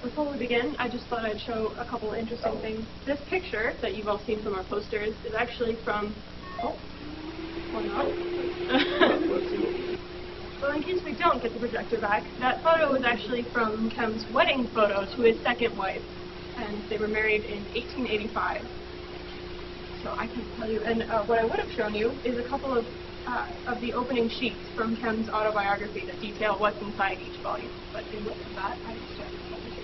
Before we begin, I just thought I'd show a couple of interesting things. This picture that you've all seen from our posters is actually from, or not. Well, in case we don't get the projector back, that photo was actually from Kem's wedding photo to his second wife, and they were married in 1885. So I can tell you, and what I would have shown you is a couple of the opening sheets from Kem's autobiography that detail what's inside each volume. But in lieu of that, I will start the presentation.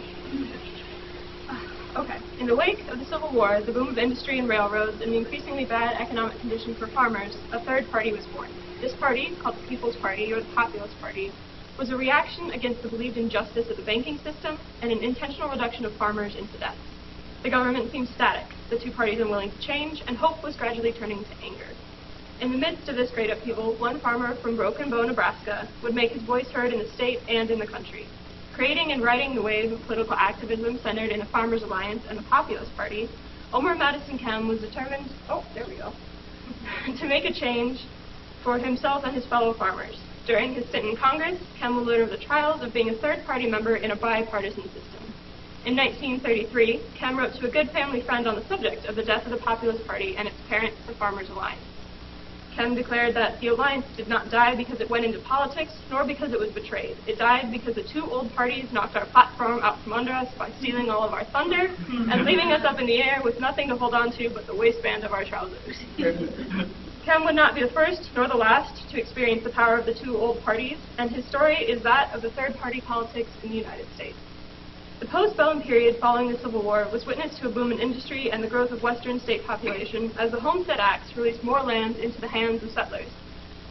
Okay. In the wake of the Civil War, the boom of industry and railroads, and the increasingly bad economic conditions for farmers, a third party was born. This party, called the People's Party, or the Populist Party, was a reaction against the believed injustice of the banking system and an intentional reduction of farmers into debt. The government seemed static, the two parties unwilling to change, and hope was gradually turning to anger. In the midst of this great upheaval, one farmer from Broken Bow, Nebraska, would make his voice heard in the state and in the country. Creating and riding the wave of political activism centered in the Farmers Alliance and the Populist Party, Omer Madison Kem was determined, to make a change for himself and his fellow farmers. During his stint in Congress, Kem will learn of the trials of being a third-party member in a bipartisan system. In 1933, Kem wrote to a good family friend on the subject of the death of the Populist Party and its parent, the Farmers Alliance. Kem declared that the alliance did not die because it went into politics, nor because it was betrayed. It died because the two old parties knocked our platform out from under us by stealing all of our thunder and leaving us up in the air with nothing to hold on to but the waistband of our trousers. Kem would not be the first nor the last to experience the power of the two old parties, and his story is that of the third-party politics in the United States. The post-Bellum period following the Civil War was witness to a boom in industry and the growth of western state population as the Homestead Acts released more land into the hands of settlers.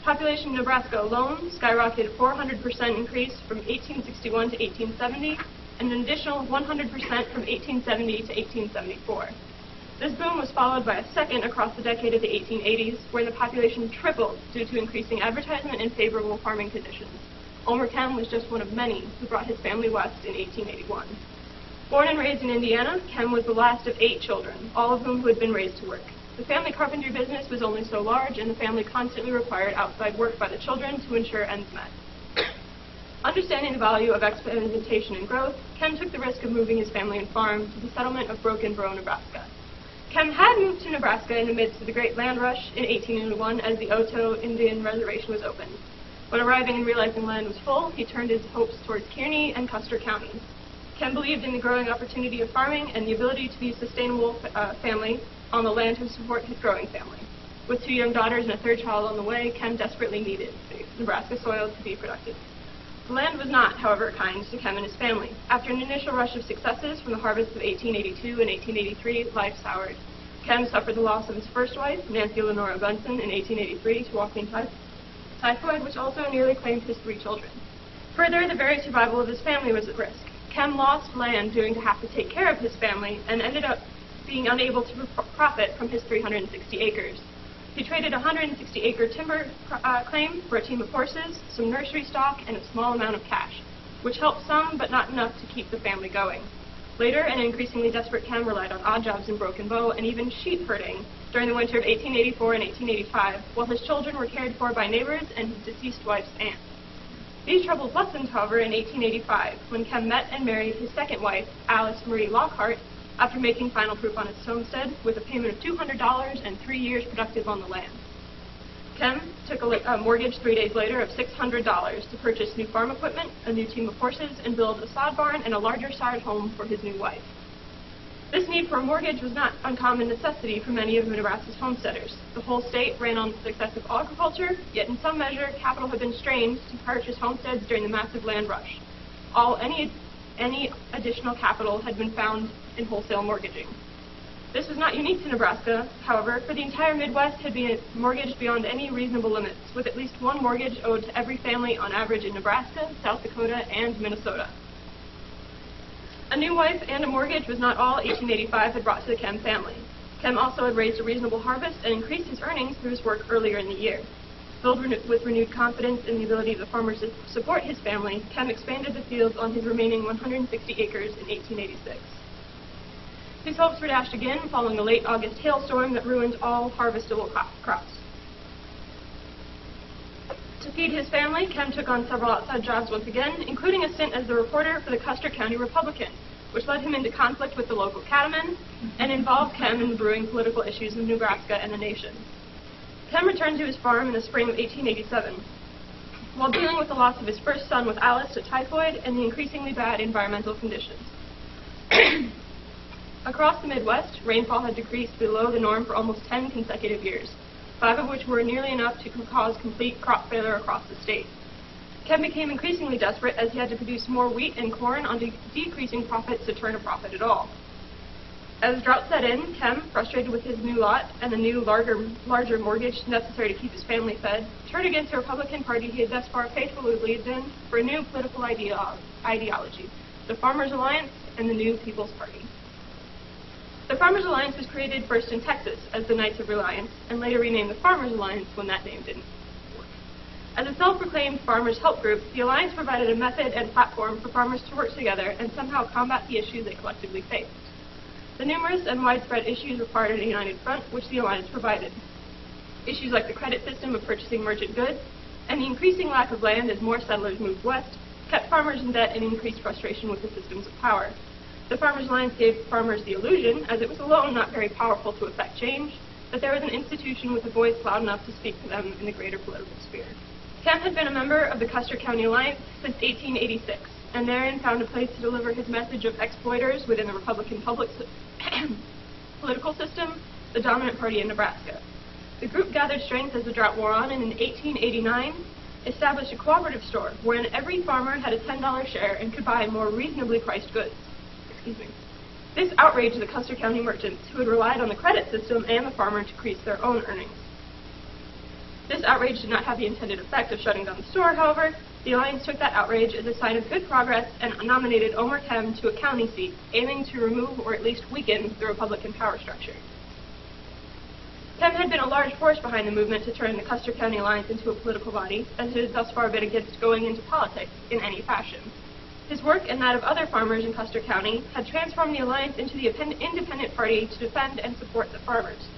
Population in Nebraska alone skyrocketed 400% increase from 1861 to 1870, and an additional 100% from 1870 to 1874. This boom was followed by a second across the decade of the 1880s, where the population tripled due to increasing advertisement and favorable farming conditions. Omer Kem was just one of many who brought his family west in 1881. Born and raised in Indiana, Kem was the last of 8 children, all of whom who had been raised to work. The family carpentry business was only so large, and the family constantly required outside work by the children to ensure ends met. Understanding the value of experimentation and growth, Kem took the risk of moving his family and farm to the settlement of Broken Bow, Nebraska. Kem had moved to Nebraska in the midst of the Great Land Rush in 1881 as the Oto Indian Reservation was opened. When arriving and realizing land was full, he turned his hopes towards Kearney and Custer counties. Kem believed in the growing opportunity of farming and the ability to be a sustainable family on the land to support his growing family. With 2 young daughters and a third child on the way, Kem desperately needed the Nebraska soil to be productive. The land was not, however, kind to Kem and his family. After an initial rush of successes from the harvest of 1882 and 1883, life soured. Kem suffered the loss of his first wife, Nancy Elenore Leonard, in 1883 to walking typhoid, which also nearly claimed his 3 children. Further, the very survival of his family was at risk. Kem lost land due to have to take care of his family and ended up being unable to profit from his 360 acres. He traded a 160-acre timber claim for a team of horses, some nursery stock, and a small amount of cash, which helped some but not enough to keep the family going. Later, an increasingly desperate Kem relied on odd jobs in Broken Bow and even sheep herding during the winter of 1884 and 1885, while his children were cared for by neighbors and his deceased wife's aunt. These troubles lessened, however, in 1885, when Kem met and married his second wife, Alice Marie Lockhart, after making final proof on his homestead with a payment of $200 and 3 years productive on the land. Kem took a mortgage 3 days later of $600 to purchase new farm equipment, a new team of horses, and build a sod barn and a larger side home for his new wife. This need for a mortgage was not uncommon necessity for many of Nebraska's homesteaders. The whole state ran on the success of agriculture, yet in some measure capital had been strained to purchase homesteads during the massive land rush. Any additional capital had been found in wholesale mortgaging. This was not unique to Nebraska, however, for the entire Midwest had been mortgaged beyond any reasonable limits, with at least one mortgage owed to every family on average in Nebraska, South Dakota, and Minnesota. A new wife and a mortgage was not all 1885 had brought to the Kem family. Kem also had raised a reasonable harvest and increased his earnings through his work earlier in the year. Filled with renewed confidence in the ability of the farmers to support his family, Kem expanded the fields on his remaining 160 acres in 1886. His hopes were dashed again following a late August hailstorm that ruined all harvestable crops. To feed his family, Kem took on several outside jobs once again, including a stint as the reporter for the Custer County Republican, which led him into conflict with the local cattlemen and involved Kem in the brewing political issues of Nebraska and the nation. Kem returned to his farm in the spring of 1887. While dealing with the loss of his first son with Alice to typhoid and the increasingly bad environmental conditions. Across the Midwest, rainfall had decreased below the norm for almost 10 consecutive years, 5 of which were nearly enough to cause complete crop failure across the state. Kem became increasingly desperate as he had to produce more wheat and corn on decreasing profits to turn a profit at all. As drought set in, Kem, frustrated with his new lot and the new larger mortgage necessary to keep his family fed, turned against the Republican Party he had thus far faithfully believed in for a new political ideology, the Farmers Alliance and the New People's Party. The Farmers Alliance was created first in Texas as the Knights of Reliance, and later renamed the Farmers Alliance when that name didn't work. As a self-proclaimed farmers' help group, the Alliance provided a method and platform for farmers to work together and somehow combat the issues they collectively faced. The numerous and widespread issues required a united front, which the Alliance provided. Issues like the credit system of purchasing merchant goods, and the increasing lack of land as more settlers moved west, kept farmers in debt and increased frustration with the systems of power. The Farmers Alliance gave farmers the illusion, as it was alone not very powerful to effect change, that there was an institution with a voice loud enough to speak for them in the greater political sphere. Kem had been a member of the Custer County Alliance since 1886, and therein found a place to deliver his message of exploiters within the Republican political system, the dominant party in Nebraska. The group gathered strength as the drought wore on, and in 1889 established a cooperative store wherein every farmer had a $10 share and could buy more reasonably priced goods. This outraged the Custer County merchants, who had relied on the credit system and the farmer to increase their own earnings. This outrage did not have the intended effect of shutting down the store, however. The Alliance took that outrage as a sign of good progress and nominated Omer Kem to a county seat, aiming to remove or at least weaken the Republican power structure. Kem had been a large force behind the movement to turn the Custer County Alliance into a political body, as it had thus far been against going into politics in any fashion. His work and that of other farmers in Custer County had transformed the Alliance into the independent party to defend and support the farmers.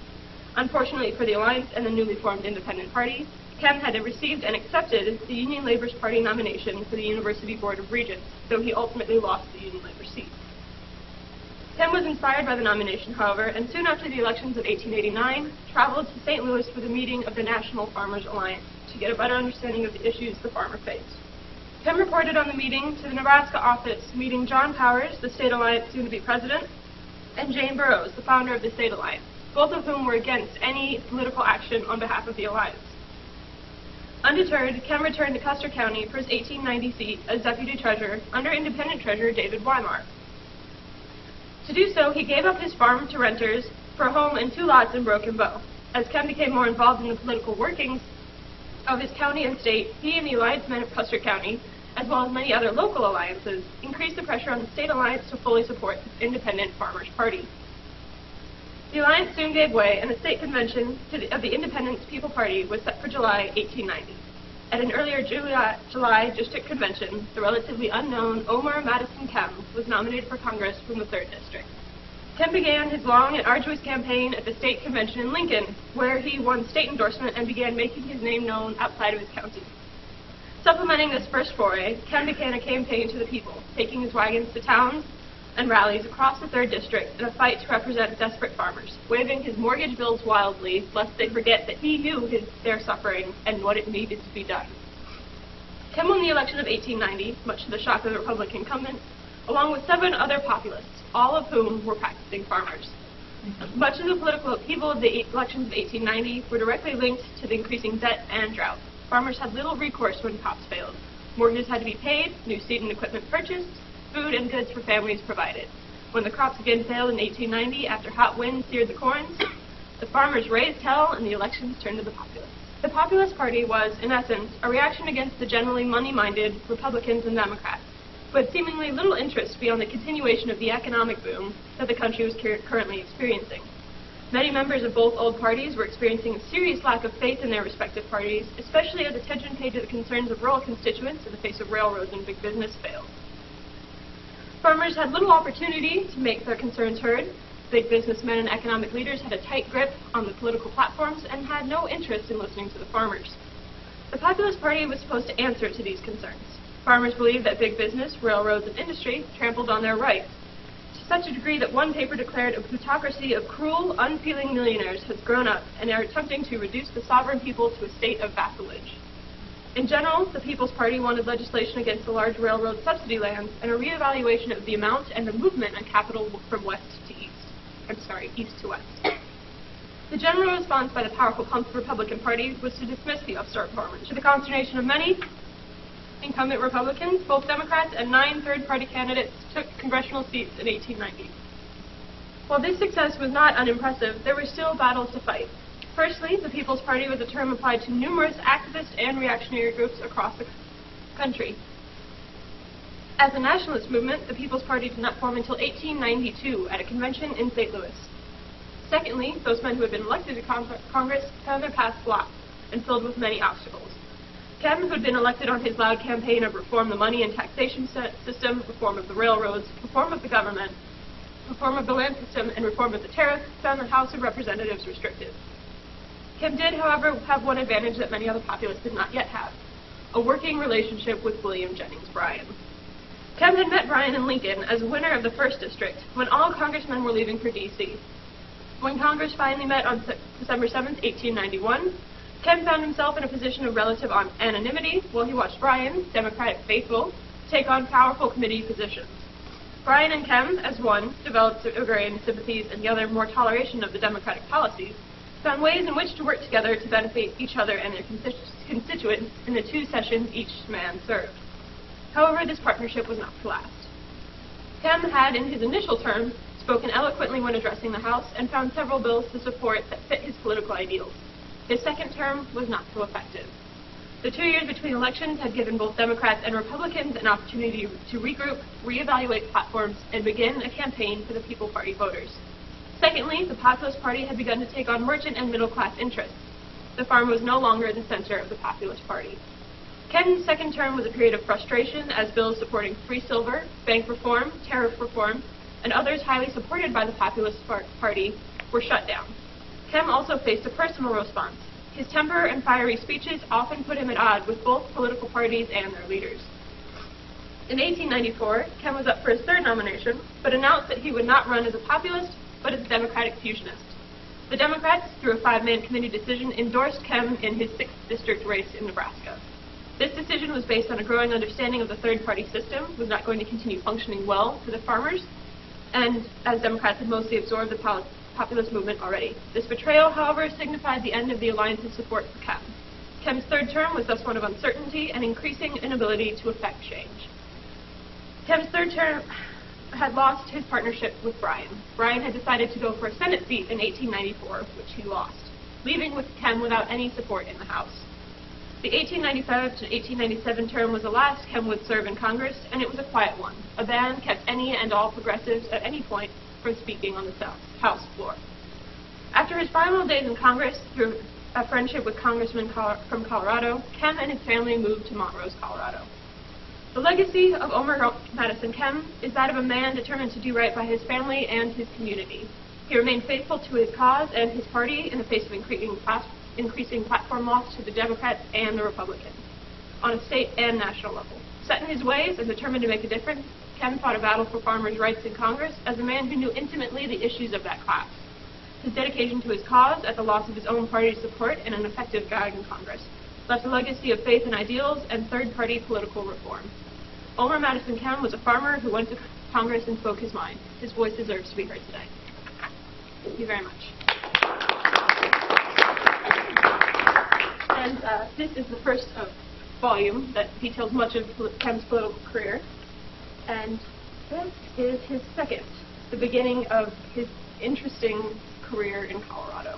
Unfortunately for the Alliance and the newly formed independent party, Kem had received and accepted the Union Labor's Party nomination for the University Board of Regents, though he ultimately lost the Union Labor seat. Kem was inspired by the nomination, however, and soon after the elections of 1889, traveled to St. Louis for the meeting of the National Farmers Alliance to get a better understanding of the issues the farmer faced. Kem reported on the meeting to the Nebraska office, meeting John Powers, the State Alliance soon-to-be president, and Jane Burroughs, the founder of the State Alliance, both of whom were against any political action on behalf of the Alliance. Undeterred, Kem returned to Custer County for his 1890 seat as deputy treasurer under independent treasurer David Weimar. To do so, he gave up his farm to renters for a home and 2 lots in Broken Bow. As Kem became more involved in the political workings of his county and state, he and the alliance men of Custer County, as well as many other local alliances, increased the pressure on the State Alliance to fully support the Independent Farmers Party. The alliance soon gave way, and the state convention of the Independent People Party was set for July 1890. At an earlier July district convention, the relatively unknown Omer Madison Kem was nominated for Congress from the 3rd District. Kem began his long and arduous campaign at the state convention in Lincoln, where he won state endorsement and began making his name known outside of his county. Supplementing this first foray, Kem began a campaign to the people, taking his wagons to towns and rallies across the 3rd District in a fight to represent desperate farmers, waving his mortgage bills wildly, lest they forget that he knew their suffering and what it needed to be done. Kem won the election of 1890, much to the shock of the Republican incumbent, along with 7 other populists, all of whom were practicing farmers. Much of the political upheaval of the elections of 1890 were directly linked to the increasing debt and drought. Farmers had little recourse when crops failed. Mortgages had to be paid, new seed and equipment purchased, food and goods for families provided. When the crops again failed in 1890 after hot winds seared the corn, the farmers raised hell and the elections turned to the populists. The Populist Party was, in essence, a reaction against the generally money-minded Republicans and Democrats, who had seemingly little interest beyond the continuation of the economic boom that the country was currently experiencing. Many members of both old parties were experiencing a serious lack of faith in their respective parties, especially as attention paid to the concerns of rural constituents in the face of railroads and big business failed. Farmers had little opportunity to make their concerns heard. Big businessmen and economic leaders had a tight grip on the political platforms and had no interest in listening to the farmers. The Populist Party was supposed to answer to these concerns. Farmers believed that big business, railroads, and industry trampled on their rights, to such a degree that one paper declared a plutocracy of cruel, unfeeling millionaires has grown up and are attempting to reduce the sovereign people to a state of vassalage. In general, the People's Party wanted legislation against the large railroad subsidy lands and a reevaluation of the amount and the movement of capital from east to west. The general response by the powerful Republican Party was to dismiss the upstart farmers. To the consternation of many incumbent Republicans, both Democrats and 9 third-party candidates took congressional seats in 1890. While this success was not unimpressive, there were still battles to fight. Firstly, the People's Party was a term applied to numerous activist and reactionary groups across the country. As a nationalist movement, the People's Party did not form until 1892 at a convention in St. Louis. Secondly, those men who had been elected to Congress found their paths blocked and filled with many obstacles. Kem, who had been elected on his loud campaign of reform the money and taxation system, reform of the railroads, reform of the government, reform of the land system, and reform of the tariff, found the House of Representatives restrictive. Kem did, however, have one advantage that many other populists did not yet have: a working relationship with William Jennings Bryan. Kem had met Bryan in Lincoln as winner of the 1st District when all congressmen were leaving for D.C. When Congress finally met on December 7, 1891, Kem found himself in a position of relative anonymity while he watched Bryan, Democratic faithful, take on powerful committee positions. Bryan and Kem, as one, developed agrarian sympathies and the other more toleration of the Democratic policies, found ways in which to work together to benefit each other and their constituents in the 2 sessions each man served. However, this partnership was not to last. Kem had, in his initial term, spoken eloquently when addressing the House and found several bills to support that fit his political ideals. His second term was not so effective. The 2 years between elections had given both Democrats and Republicans an opportunity to regroup, reevaluate platforms, and begin a campaign for the People's Party voters. Secondly, the Populist Party had begun to take on merchant and middle-class interests. The farm was no longer the center of the Populist Party. Kem's second term was a period of frustration as bills supporting free silver, bank reform, tariff reform, and others highly supported by the Populist Party were shut down. Kem also faced a personal response. His temper and fiery speeches often put him at odds with both political parties and their leaders. In 1894, Kem was up for his 3rd nomination, but announced that he would not run as a populist, but as a Democratic fusionist. The Democrats, through a 5-man committee decision, endorsed Kem in his 6th district race in Nebraska. This decision was based on a growing understanding of the third-party system was not going to continue functioning well for the farmers, and as Democrats had mostly absorbed the populist movement already. This betrayal, however, signified the end of the alliance's support for Kem. Kem's 3rd term was thus one of uncertainty and increasing inability to effect change. Kem's 3rd term had lost his partnership with Bryan. Bryan had decided to go for a Senate seat in 1894, which he lost, leaving with Kem without any support in the House. The 1895 to 1897 term was the last Kem would serve in Congress, and it was a quiet one. A ban kept any and all progressives at any point from speaking on the House floor. After his final days in Congress, through a friendship with Congressman from Colorado, Kem and his family moved to Montrose, Colorado. The legacy of Omer Madison Kem is that of a man determined to do right by his family and his community. He remained faithful to his cause and his party in the face of increasing platform loss to the Democrats and the Republicans, on a state and national level. Set in his ways and determined to make a difference, Kem fought a battle for farmers' rights in Congress as a man who knew intimately the issues of that class. His dedication to his cause, at the loss of his own party's support and an effective guide in Congress, left a legacy of faith and ideals and third-party political reform. Omer Madison Kem was a farmer who went to Congress and spoke his mind. His voice deserves to be heard today. Thank you very much. And this is the first volume that details much of Kem's political career. And this is his second, the beginning of his interesting career in Colorado.